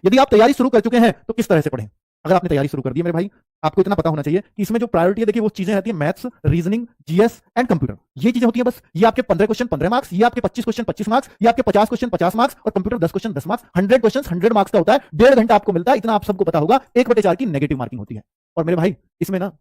यदि आप तैयारी शुरू कर चुके हैं तो किस तरह से पढ़ें? अगर आपने तैयारी शुरू कर दी है मेरे भाई, आपको इतना पता होना चाहिए कि इसमें जो प्रायोरिटी है, देखिए वो चीजें आती है maths, reasoning, GS and computer. ये चीजें होती हैं बस। ये आपके 15 क्वेश्चन 15 मार्क्स, ये आपके 25 क्वेश्चन 25 मार्क्स, ये आपके 50 क्वेश्चन 50 मार्क्स और computer 10 question 10 marks. 100 question 100 marks का होता है, 1.5 घंटा आपको मिलता है। इतना आप सबको पता होगा। 1/4 की नेगेटिव मार्किंग होती है। और मेरे भाई इसमें ना,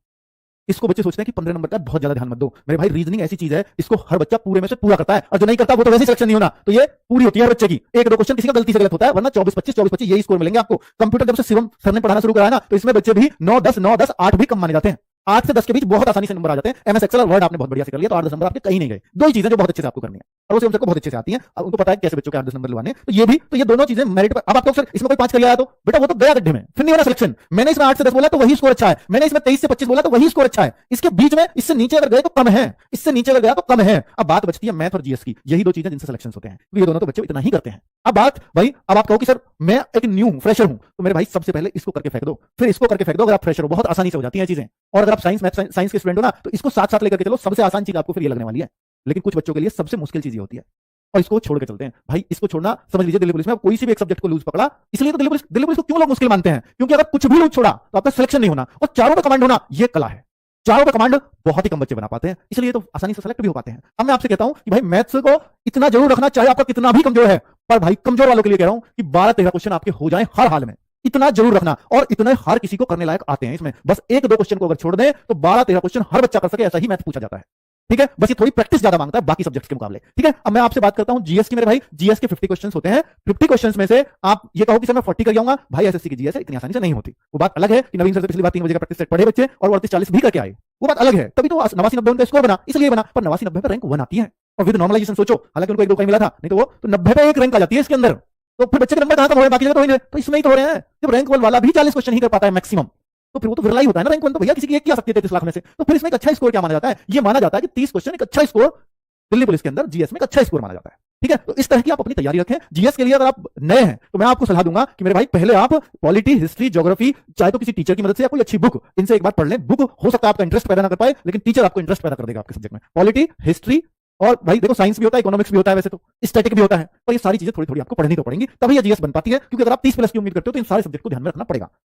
इसको बच्चे सोचते हैं कि 15 नंबर का बहुत ज्यादा ध्यान मत दो। मेरे भाई रीजनिंग ऐसी चीज है, इसको हर बच्चा पूरे में से पूरा करता है, और जो नहीं करता वो तो वैसे सिलेक्शन नहीं होना। तो ये पूरी होती है हर बच्चे की। 1-2 क्वेश्चन किसी का गलती से गलत होता है, वरना 24-25 यही स्कोर मिलेंगे आपको। कंप्यूटर जब से शिवम सर ने पढ़ाना शुरू कराया ना, तो इसमें बच्चे भी 9-10 8 भी कम माने जाते हैं। 8 से 10 के बीच बहुत आसानी से नंबर आ जाते हैं। एमएस एक्सेल और वर्ड आपने बहुत बढ़िया से कर लिया, तो 8-10 नंबर आपके कहीं नहीं गए। दो ही चीजें जो बहुत अच्छे से आपको करनी है, और वो शिवम सर को बहुत अच्छे से आती है। अब उनको पता है कैसे बच्चों के 8-10 नंबर लवाने। तो ये भी, तो ये दोनों चीजें मेरिट पर। अब आपको सर इसमें कोई 5 कर आया तो बेटा वो तो गया गड्ढे में, फिर नहीं होना सिलेक्शन। मैंने इसमें 8 से 10 बोला तो वही स्कोर अच्छा है, मैंने इसमें 23 से 25 बोला तो वही स्कोर अच्छा है। इसके बीच में इससे नीचे अगर गए तो कम है, इससे नीचे अगर गया तो कम है। अब बात बचती है मैथ और जीएस की। यही दो चीजें जिनसे सिलेक्शन होते हैं, ये दोनों तो बच्चे इतना ही करते हैं। अब बात भाई, अब आप कहो कि सर मैं एक न्यू फ्रेशर हूं, तो मेरे भाई सबसे पहले इसको करके फेंक दो, फिर इसको करके फेंक दो। अगर आप फ्रेशर हो, बहुत आसानी से हो जाती हैं चीजें। और अगर आप साइंस के स्टूडेंट हो ना, तो इसको साथ साथ लेकर के चलो। सबसे आसान चीज आपको फिर ये लगने वाली है, लेकिन कुछ बच्चों के लिए सबसे मुश्किल चीज ये होती है, और इसको छोड़ के चलते हैं। भाई इसको छोड़ना, समझ लीजिए दिल्ली पुलिस में कोई सी भी एक सब्जेक्ट को लूज पकड़ा, इसलिए तो दिल्ली पुलिस को क्यों लोग मुश्किल मानते हैं, क्योंकि अगर कुछ भी लूज छोड़ा तो आपका सिलेक्शन नहीं होना, और चारों का कमांड होना ये कला है। चारों का कमांड बहुत ही कम बच्चे बना पाते हैं, इसलिए तो आसानी से सेलेक्ट भी हो पाते हैं। अब मैं आपसे कहता हूं कि भाई मैथ्स को इतना जरूर रखना, चाहे आपका कितना भी कमजोर है। पर भाई कमजोर वालों के लिए कह रहा हूं कि 12-13 क्वेश्चन आपके हो जाएं हर हाल में, इतना जरूर रखना। और इतने हर किसी को करने लायक आते हैं इसमें। बस 1-2 क्वेश्चन को अगर छोड़ दें तो 12-13 क्वेश्चन हर बच्चा कर सके, ऐसा ही मैथ पूछा जाता है। ठीक है, बस ये थोड़ी प्रैक्टिस ज्यादा मांगता है बाकी सब्जेक्ट्स के मुकाबले। ठीक है, अब मैं आपसे बात करता हूं जीएस की। मेरे भाई जीएस के 50 क्वेश्चंस होते हैं। 50 क्वेश्चंस में से आप ये कहो कि सर मैं 40 कर जाऊंगा, भाई एसएससी की जीएस है, इतनी आसानी से नहीं होती। वो बात अलग है कि नवीन सर से पिछली बार 3 बजे का प्रैक्टिस सेट पढ़े बच्चे और 38-40 भी करके आए, वो बात अलग है। तभी तो 89-90 उनका स्कोर बना, इसलिए बना। पर 89-90 पे रैंक 1 आती है, और विद नॉर्मलाइजेशन सोचो, हालांकि उनको 1-2 कहीं मिला था, नहीं तो वो तो 90 पे 1 रैंक आ जाती है इसके अंदर। तो फिर बच्चे के नंबर कहां कम हो रहे हैं, बाकी जगह तो हो ही नहीं। तो इसमें ही तो हो रहे हैं। जब रैंक 1 वाला भी 40 क्वेश्चन ही कर पाता है मैक्सिमम, तो फिर वो तो विरला ही होता है ना रैंक 1। तो भैया किसी की एक की आ सकती है 33 लाख में से। तो फिर इसमें एक अच्छा स्कोर क्या माना जाता है? ये माना जाता है कि 30 क्वेश्चन एक अच्छा स्कोर दिल्ली पुलिस के अंदर जीएस में एक अच्छा स्कोर माना जाता है। ठीक है, तो इस तरह की आप अपनी तैयारी रखें। जीएस के लिए अगर आप नए हैं तो मैं आपको सलाह दूंगा कि मेरे भाई पहले आप पॉलिटी, हिस्ट्री, ज्योग्राफी, चाहे तो किसी टीचर की मदद से या कोई अच्छी बुक, इनसे एक बार पढ़ लें। बुक हो सकता है आपका इंटरेस्ट पैदा ना कर पाए, लेकिन टीचर आपको इंटरेस्ट पैदा कर देगा आपके सब्जेक्ट में। पॉलिटी, हिस्ट्री, और भाई देखो साइंस भी होता है, इकोनॉमिक्स भी होता है, वैसे तो स्टैटिक भी होता है। पर ये सारी चीजें थोड़ी थोड़ी आपको पढ़नी तो पड़ेंगी, तभी ये जीएस बन पाती है। क्योंकि अगर आप 30 प्लस की उम्मीद करते हो तो इन सारे सब्जेक्ट को ध्यान में रखना पड़ेगा।